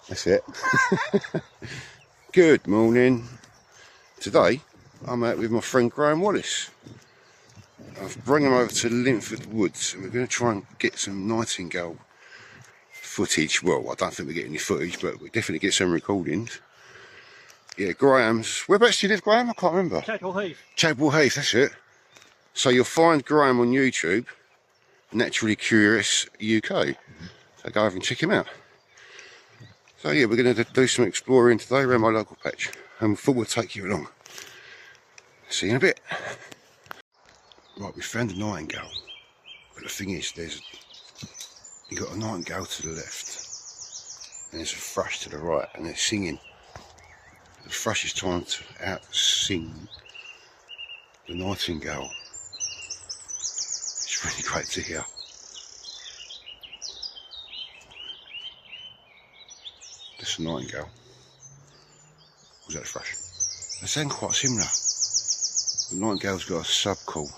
That's it. Good morning. Today I'm out with my friend Graham Wallis. I've brought him over to Linford Woods and we're going to try and get some nightingale footage. Well, I don't think we get any footage, but we definitely get some recordings. Yeah, Graham's... Whereabouts do you live, Graham? I can't remember. Chadwell Heath. Chadwell Heath, that's it. So you'll find Graham on YouTube, Naturally Curious UK. So go over and check him out. So yeah, we're going to do some exploring today around my local patch, and we thought we'd take you along. See you in a bit. Right, we found a nightingale, but the thing is, you've got a nightingale to the left, and there's a thrush to the right, and they're singing. The thrush is trying to out-sing the nightingale. It's really great to hear. That's a nightingale. Was that a thrush? They sound quite similar. The nightingale's got a sub-call.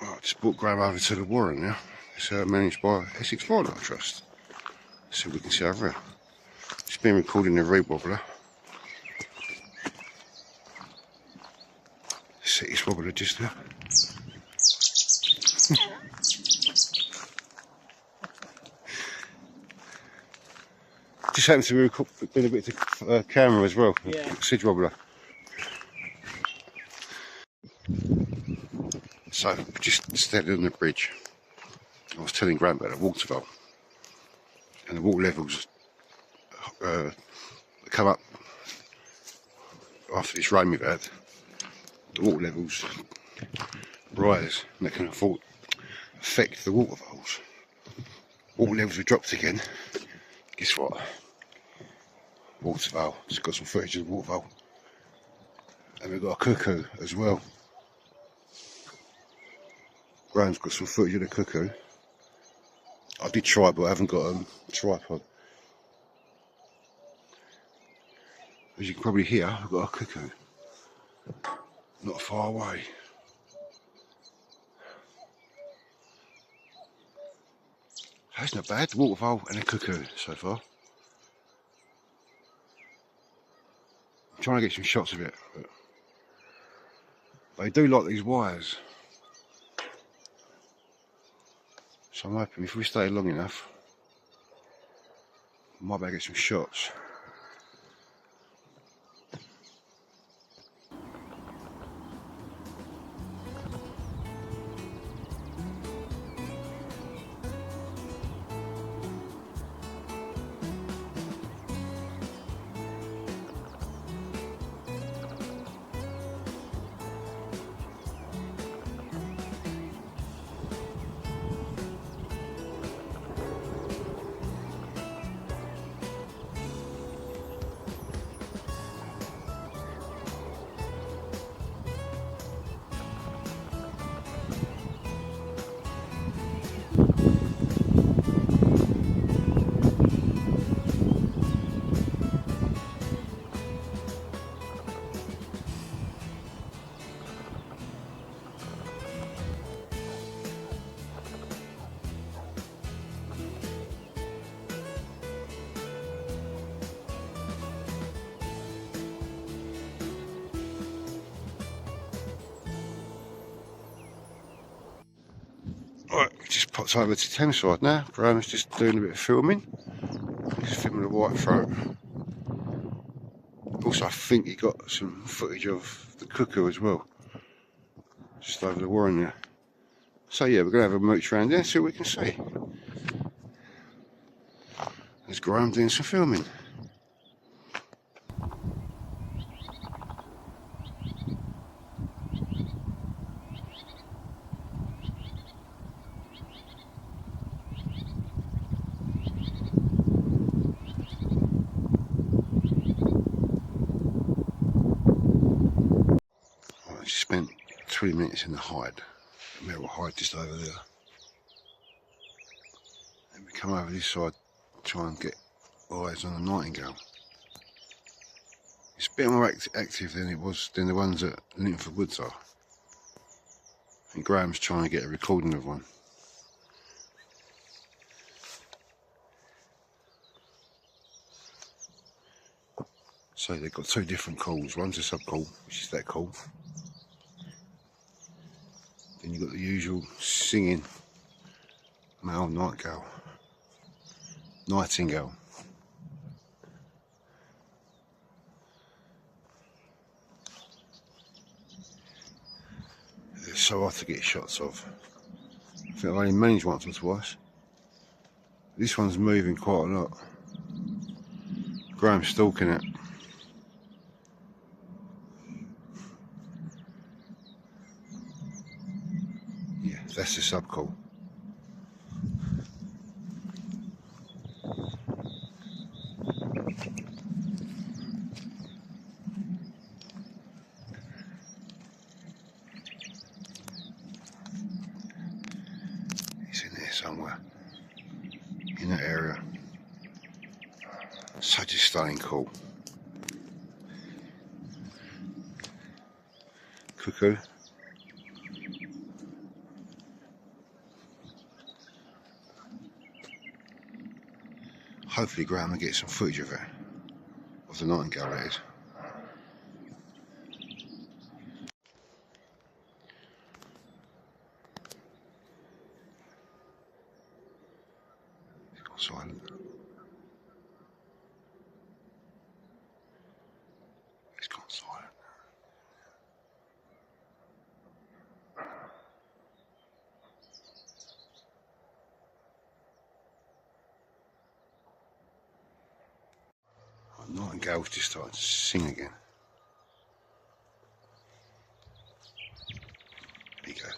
Right, just brought Graham over to the warren now. It's managed by Essex Wildlife Trust. Let's see what we can see over here. It's been recording the reed wobbler. See this wobbler just there. Just happened to be been a bit of camera as well. Yeah. Sedge wobbler. So just standing on the bridge, I was telling Graham about the water vole, and the water levels come up after this rain we've had. The water levels rise, and that can affect the water voles. Water levels have dropped again. Guess what? Water vole. Just got some footage of the water vole, and we've got a cuckoo as well. Graham's got some footage of the cuckoo. I did try, but I haven't got a tripod. As you can probably hear, I've got a cuckoo not far away. That's not bad. Water vole and a cuckoo so far. trying to get some shots of it, but they do like these wires. So I'm hoping if we stay long enough, I might be able to get some shots. Right, we just popped over to Thameside now. Graham's just doing a bit of filming. He's filming the white throat. Also, I think he got some footage of the cuckoo as well, just over the warren there. So yeah, we're going to have a mooch around there and see what we can see. There's Graham doing some filming. I just spent 3 minutes in the hide. The metal hide just over there. And we come over this side to try and get eyes on a nightingale. It's a bit more active than the ones at Linford Woods are. And Graham's trying to get a recording of one. So they've got two different calls. One's a subcall, which is that call. Then you've got the usual singing male nightingale. They're so hard to get shots of. I think I've only managed once or twice. This one's moving quite a lot. Graham's stalking it. Yeah, that's the subcall. He's in there somewhere, in that area. Such a stunning call. Cuckoo. Hopefully Graham will get some footage of it, of the nightingale that is. He's gone silent. He's gone silent. The nightingale's just started to sing again. There you go.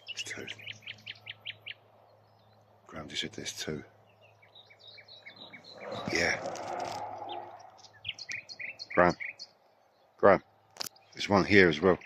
There's two. Graham just said there's two. Yeah. Graham. There's one here as well.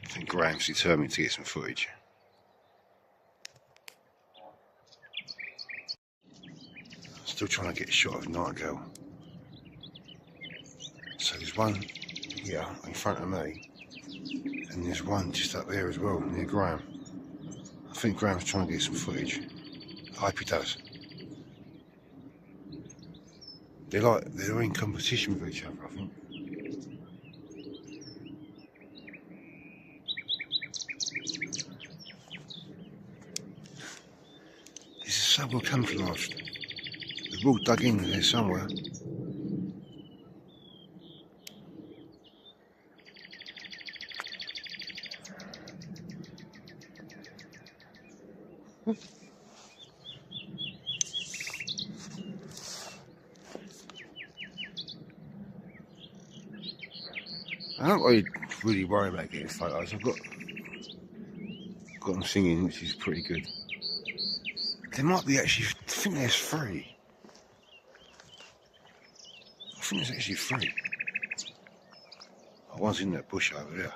I think Graham's determined to get some footage. Still trying to get a shot of nightingale. So there's one here in front of me, and there's one just up there as well, near Graham. I think Graham's trying to get some footage. I hope he does. They're in competition with each other, I think. This is so well camouflaged. They're all dug in there somewhere. I don't really worry about getting photos. I've got them singing, which is pretty good. There might be actually, I think there's 3. I think there's actually 3. Oh, one's in that bush over there.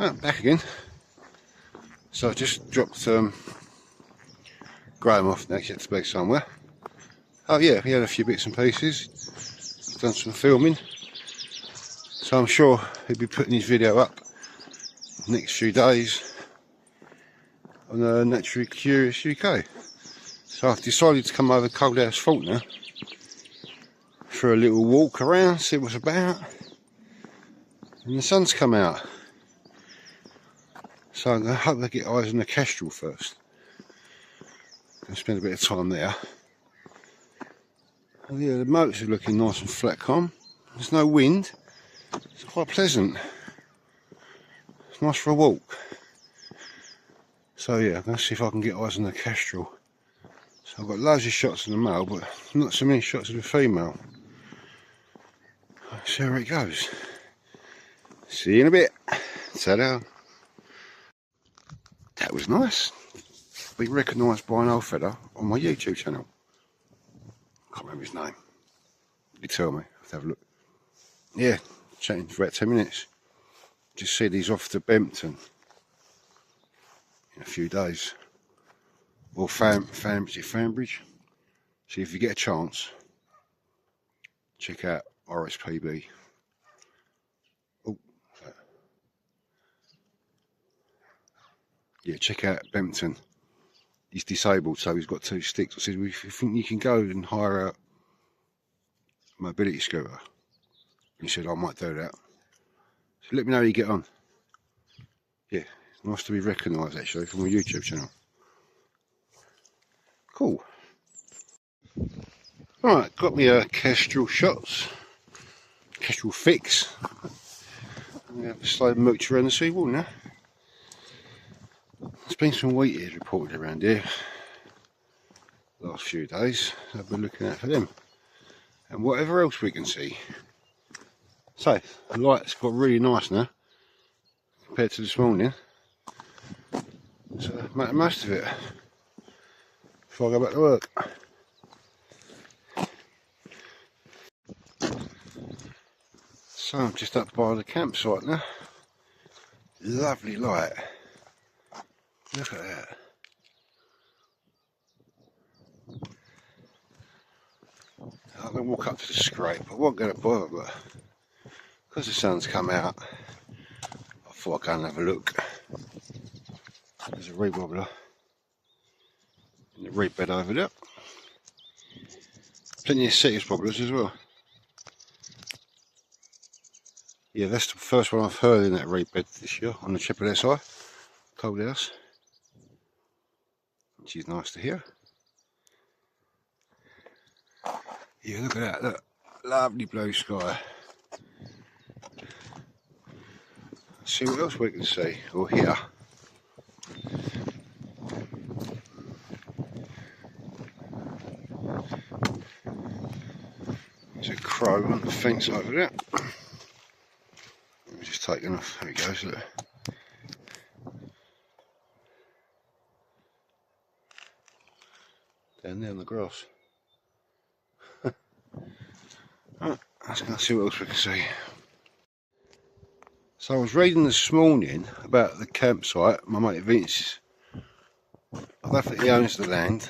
Oh, back again. So I just dropped Graham off next to be somewhere. Oh yeah, he had a few bits and pieces. He's done some filming. So I'm sure he'll be putting his video up next few days on Naturally Curious UK. So I've decided to come over Coldhouse Fault now for a little walk around, see what's about. And the sun's come out. So I'm going to hope I get eyes on the kestrel first. Going to spend a bit of time there. Oh yeah, the moats are looking nice and flat calm. There's no wind. It's quite pleasant. It's nice for a walk. So yeah, I'm going to see if I can get eyes on the kestrel. So I've got loads of shots of the male, but not so many shots of the female. Let's see how it goes. See you in a bit. Ta-da. That was nice. Been recognised by an old fella on my YouTube channel. Can't remember his name. You tell me. Let's have a look. Yeah, chatting for about 10 minutes. Just said he's off to Bempton in a few days. Or Fanbridge. So if you get a chance, check out RSPB. Oh, yeah, check out Bempton. He's disabled, so he's got 2 sticks. I said, well, if you think you can go and hire a mobility scooter, and he said, I might do that. So let me know how you get on. Yeah, it's nice to be recognised actually from my YouTube channel. Cool. Alright, got me kestrel shots, kestrel fix. I'm going to have a slow mooch around the seawall now. There's been some wheat ears reported around here last few days, so I've been looking out for them. And whatever else we can see. So, the light's got really nice now, compared to this morning. So, make the most of it before I go back to work. So, I'm just up by the campsite now. Lovely light. Look at that. I'm going to walk up to the scrape. I wasn't going to bother, but because the sun's come out, I thought I'd go and have a look. There's a reed wobbler in the reed bed over there. Plenty of Cetus wobblers as well. Yeah, that's the first one I've heard in that reed bed this year on the Shepherd SI, Coldhouse. Which is nice to hear. Yeah, look at that, look. Lovely blue sky. Let's see what else we can see, or hear. over on the fence over there. Let me just take it off. There it goes, look. Down there on the grass. Right, let's go see what else we can see. So I was reading this morning about the campsite. My mate Vince, I don't think he owns the land.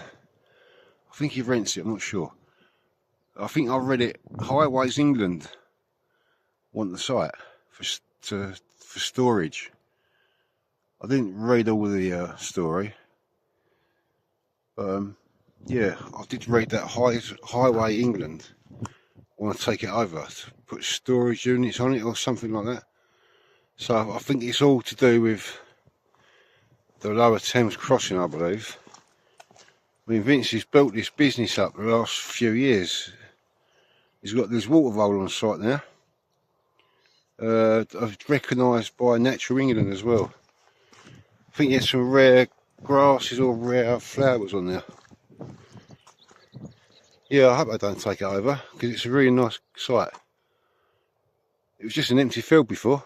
I think he rents it, I'm not sure. I think I read it, Highways England want the site for storage. I didn't read all of the story. But yeah, I did read that Highway England want to take it over to put storage units on it or something like that. So I think it's all to do with the Lower Thames crossing, I believe. I mean, Vince has built this business up the last few years. He's got this waterhole on site now. Recognised by Natural England as well. I think there's some rare grasses or rare flowers on there. Yeah, I hope I don't take it over because it's a really nice site. It was just an empty field before.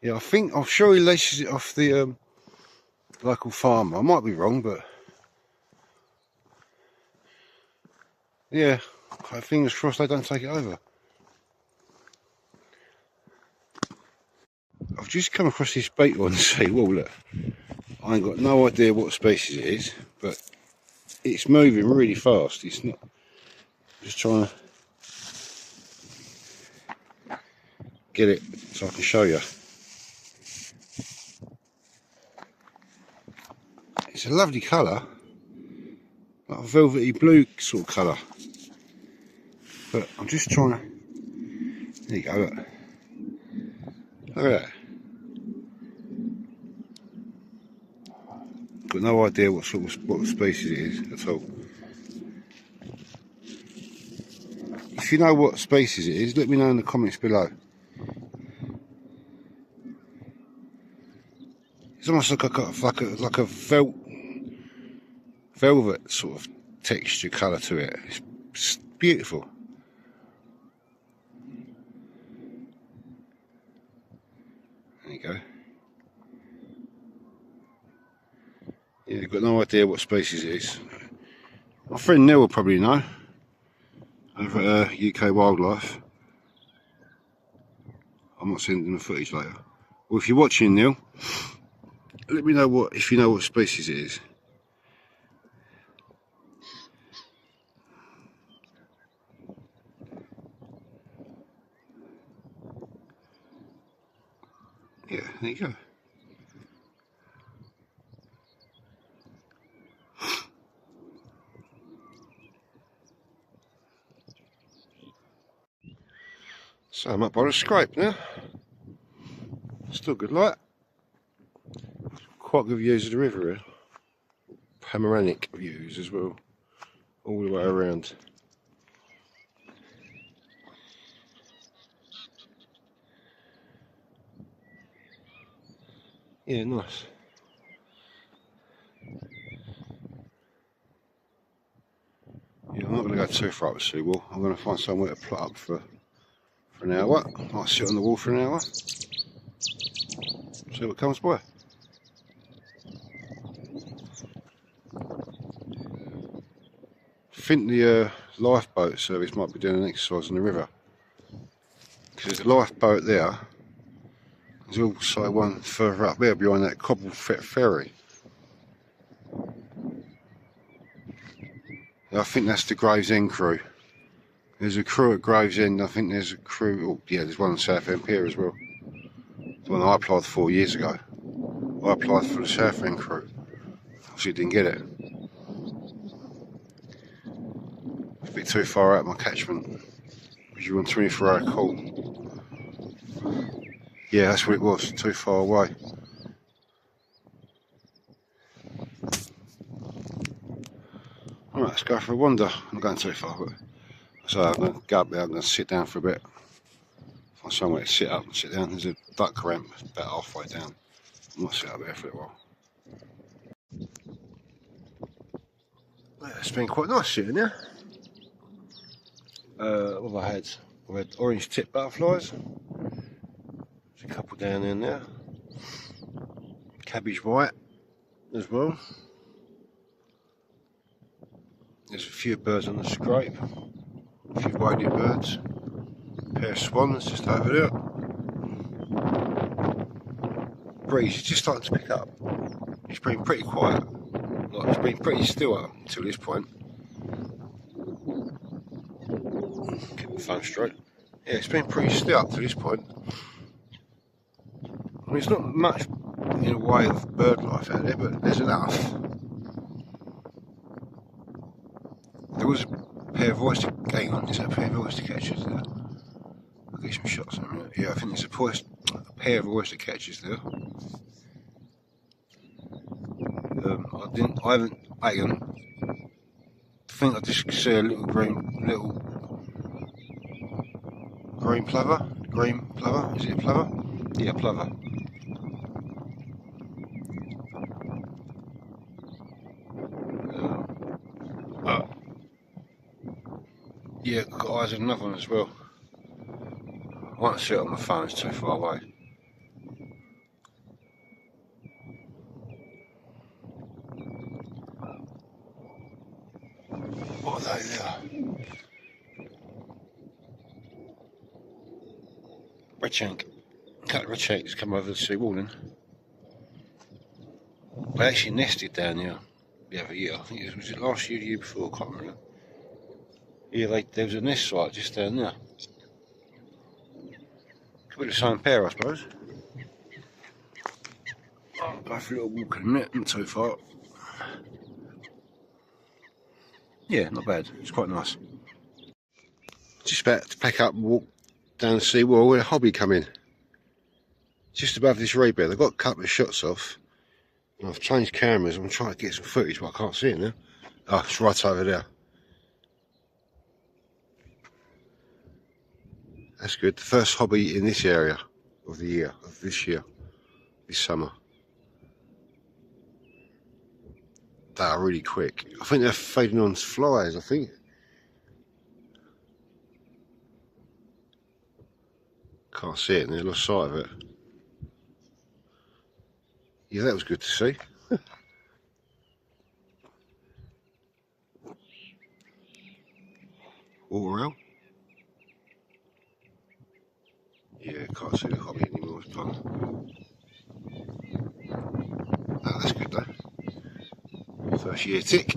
Yeah, I'm sure he leases it off the local farmer. I might be wrong, but yeah, fingers crossed they don't take it over. I've just come across this beetle on the sea wall. Look, I ain't got no idea what species it is, but it's moving really fast. It's not. I'm just trying to get it so I can show you. It's a lovely colour, like a velvety blue sort of colour. But I'm just trying to. There you go. Look. Look at that. Got no idea what species it is at all. If you know what species it is, let me know in the comments below. It's almost like a velvet sort of texture colour to it. It's beautiful. There you go. Yeah, got no idea what species it is. My friend Neil will probably know over at UK Wildlife. I might send him the footage later. Well, if you're watching, Neil, let me know if you know what species it is. Yeah, there you go. So I'm up by the scrape now. Still good light. Quite good views of the river here. Panoramic views as well, all the way around. Yeah, nice. Yeah, I'm not going to go too far up the seawall. I'm going to find somewhere to plot up for an hour. I might sit on the wall for an hour. See what comes by. I think the lifeboat service might be doing an exercise on the river. Because there's a lifeboat there. There's also one further up there behind that cobbled ferry. I think that's the Gravesend crew. There's a crew at Gravesend. I think there's a crew. Oh, yeah, there's one in Southend Pier as well. The one I applied for years ago. I applied for the Southend crew. Obviously didn't get it. It's a bit too far out of my catchment. Because you're on 24-hour call. Yeah, that's what it was. Too far away. Alright, let's go for a wander. I'm not going too far, but so I'm going to go up there, I'm going to sit down for a bit. Find somewhere to sit up and sit down. There's a duck ramp about halfway down. I might sit up there for a while. Yeah, it's been quite nice sitting there. What have I had? I've had orange tip butterflies. There's a couple down there now. Cabbage white as well. There's a few birds on the scrape. A few white-eared birds. A pair of swans just over there. Breeze is just starting to pick up. It's been pretty quiet. Like, it's been pretty still up until this point. Keep the phone straight. Yeah, it's been pretty still up to this point. I mean, it's not much in a way of bird life out there, but there's enough. There was a pair of oyster. Hang on, is that a pair of oyster catchers there? I'll get some shots on them. Yeah, I think there's a pair of oyster catchers there. I haven't ate them. I think I just see a little green plover. Green plover? Is it a plover? Yeah, plover. Yeah, got eyes on another one as well. I won't see it on my phone, it's too far away. What are they there? Redshank. A couple of redshanks come over the sea warning. They actually nested down here the other year. I think it was last year or the year before, I can't remember. Yeah, there was a nest site just down there. Could be the same pair, I suppose. I'll go for a little walk in a minute, not too far. Yeah, not bad. It's quite nice. Just about to pack up and walk down the sea wall where a hobby come in. Just above this reed bed. I've got a couple of shots off. And I've changed cameras. I'm trying to get some footage, but I can't see it now. Oh, it's right over there. That's good. The first hobby in this area of the year, this summer. They are really quick. I think they're feeding on flies, I think. Can't see it now, lost sight of it. Yeah, that was good to see. Water out. Yeah, can't see the hobby anymore, it's gone. Oh, that's good though. First year tick.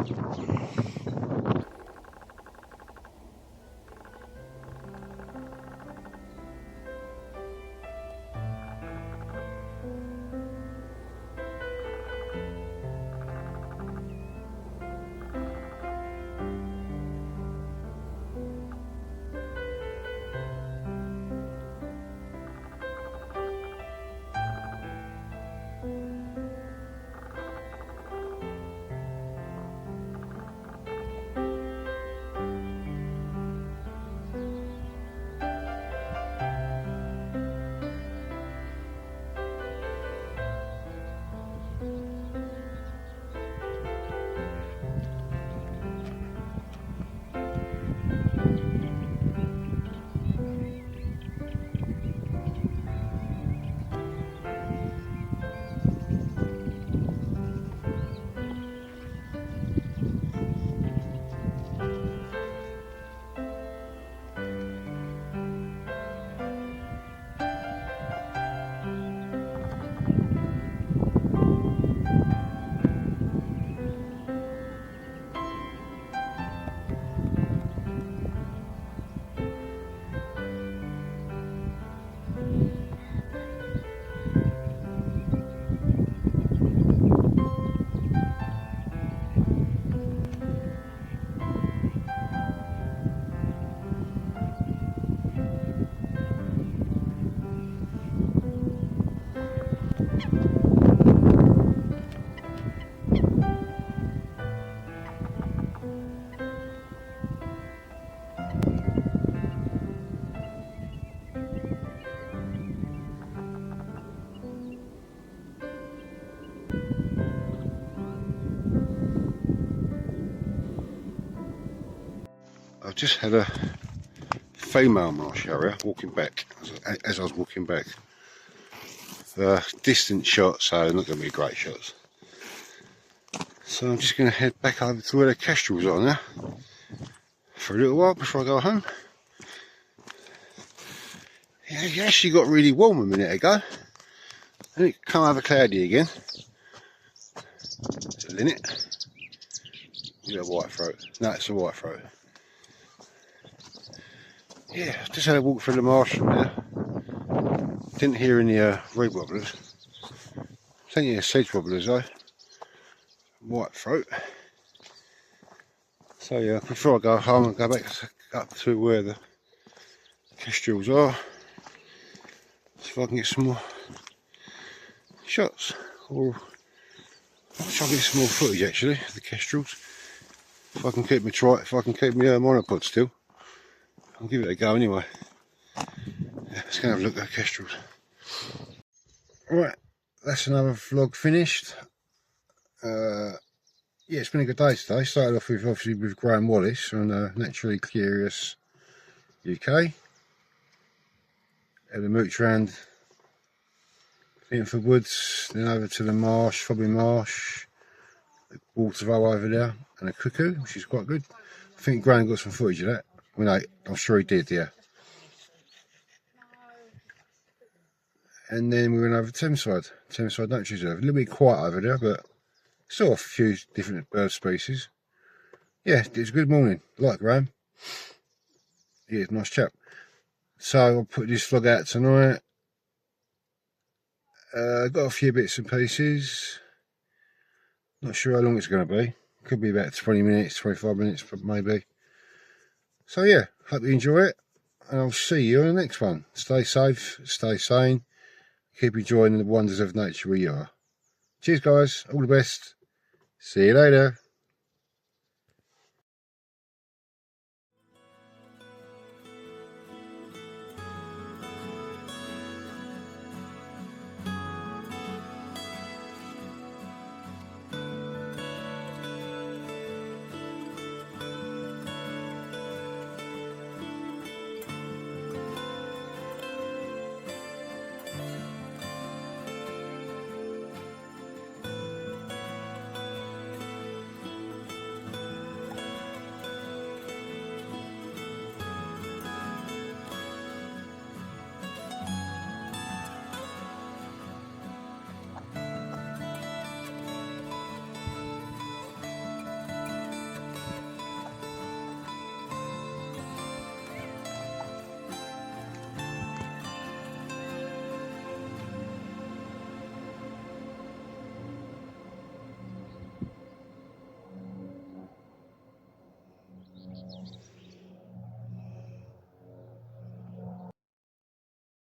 I've just had a female marsh harrier walking back as I was walking back. Distant shot, so not going to be great shots. So I'm just going to head back over to where the kestrels are now for a little while before I go home. Yeah, it actually got really warm a minute ago, and it come over cloudy again. It's a linnet. Is it a white throat? No, it's a white throat. Yeah, just had a walk through the marsh from there. Didn't hear any reed wobblers. Plenty of sedge wobblers though. White throat. So yeah, before I go home and go back up to where the kestrels are, see if I can get some more shots, or I'll try to get some more footage actually of the kestrels. If I can keep my monopod still, I'll give it a go anyway. Yeah, let's go have a look at the kestrels. Right, that's another vlog finished. Yeah, it's been a good day today. Started off with obviously with Graham Wallis on Naturally Curious UK. Had a mooch round Linford Woods, then over to the marsh, Fobby Marsh, the water vole over there, and a cuckoo, which is quite good. I think Graham got some footage of that. I mean, I'm sure he did, yeah. And then we went over to Thameside Nature Reserve. A little bit quiet over there, but saw a few different bird species. Yeah, it was a good morning. I like Graham. Yeah, nice chap. So I'll put this vlog out tonight. Got a few bits and pieces. Not sure how long it's going to be. Could be about 20 minutes, 25 minutes maybe. So yeah, hope you enjoy it. And I'll see you on the next one. Stay safe, stay sane. Keep enjoying the wonders of nature where you are. Cheers guys, all the best. See you later.